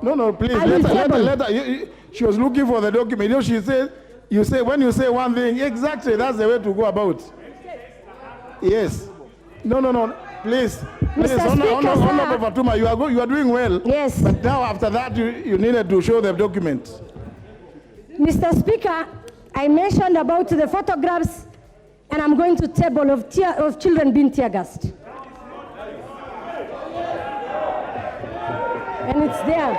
No, please, let her. She was looking for the document. You know, she said, when you say one thing, exactly, that's the way to go about. Yes. No, please. Honorable Fatuma, you are doing well. Yes. But now, after that, you needed to show the document. Mr. Speaker, I mentioned about the photographs, and I'm going to table of children being tear gassed. And it's there.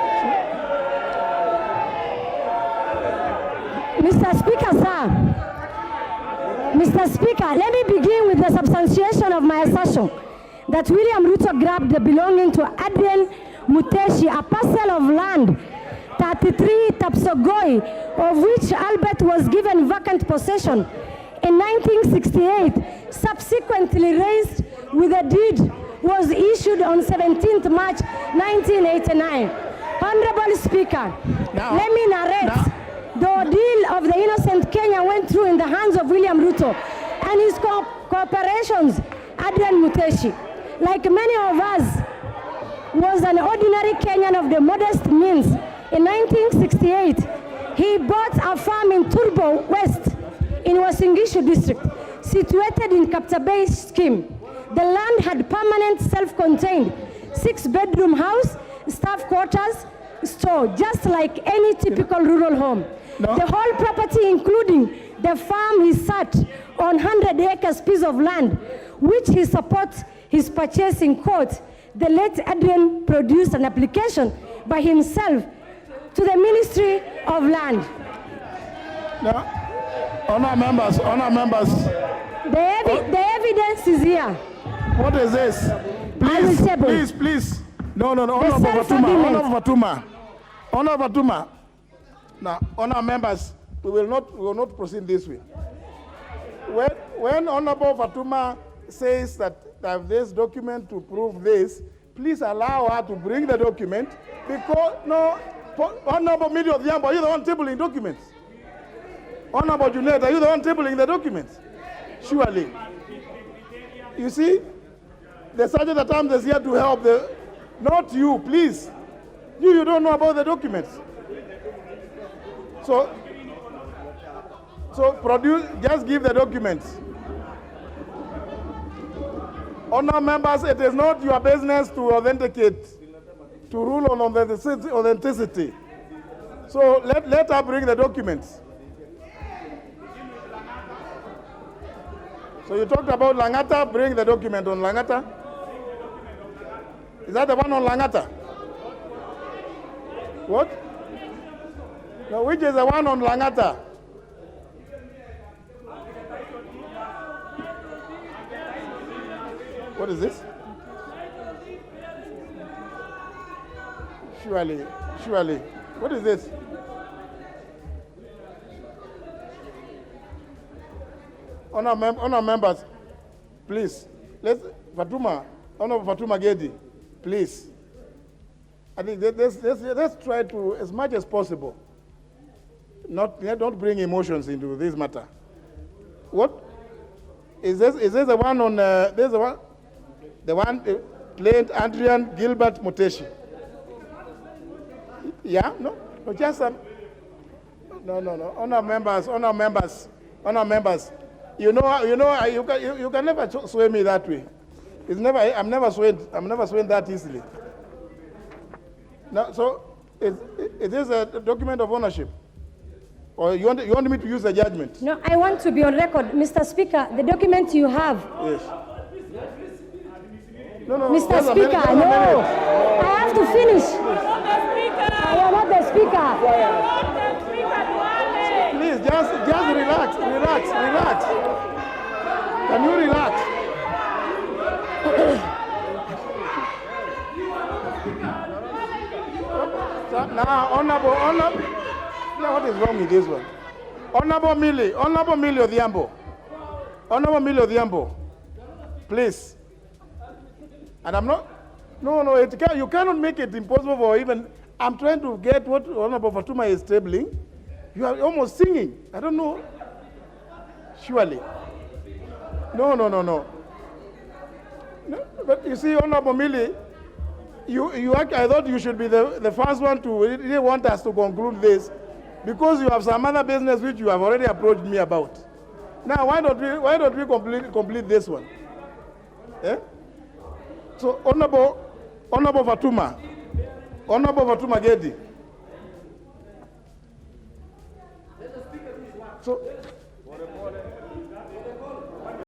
Mr. Speaker, sir. Mr. Speaker, let me begin with the substantiation of my assertion that William Ruto grabbed the belonging to Adrian Muteshi, a parcel of land, 33 Tapsogoi, of which Albert was given vacant possession in 1968, subsequently raised with a deed was issued on 17th March 1989. Honorable Speaker, let me narrate the ordeal of the innocent Kenya went through in the hands of William Ruto and his cooperations, Adrian Muteshi. Like many of us, was an ordinary Kenyan of the modest means. In 1968, he bought a farm in Turbo West in Uasin Gishu district, situated in Kapsabay scheme. The land had permanent self-contained 6-bedroom house, staff quarters, store, just like any typical rural home. No. The whole property, including the farm he sat on 100 acres piece of land, which he supports his purchase in court. The late Adrian produced an application by himself to the Ministry of Land. No. Honor members. The evidence is here. What is this? Please. No. Honorable Fatuma. Now, honor members, we will not proceed this way. When Honorable Fatuma says that this document to prove this, please allow her to bring the document, because Honorable Media of Yambo, are you the one tabling documents? Honorable Juliet, are you the one tabling the documents? Surely. You see, the Sergeant at Arms is here to help not you, please. You don't know about the documents. So just give the documents. Honor members, it is not your business to authenticate, to rule on authenticity. So let her bring the documents. So you talked about Langata, bring the document on Langata. Is that the one on Langata? What? No, which is the one on Langata? What is this? Surely. What is this? Honor members, please. Honorable Fatuma Gedi, please. I think let's try to, as much as possible, don't bring emotions into this matter. What is this? Is this the one on? There's the one plain Adrian Gilbert Muteshi. Yeah, no, just no. Honor members. You can never sway me that way. I'm never swayed that easily. No, so it is a document of ownership. Or you want me to use the judgment? No, I want to be on record. Mr. Speaker, the document you have. Yes. No. Mr. Speaker, no. I have to finish. I am not the Speaker. Please, just relax. Can you relax? Now, honorable, what is wrong with this one? Honorable Millie Odhiambo. Honorable Millie Odhiambo, please. And I'm not, no, you cannot make it impossible for even, I'm trying to get what Honorable Fatuma is tabling. You are almost singing. I don't know. Surely. No. No, but you see, Honorable Millie, I thought you should be the first one to really want us to conclude this, because you have some other business which you have already approached me about. Now, why don't we complete this one? Eh? So, Honorable Fatuma Gedi. So,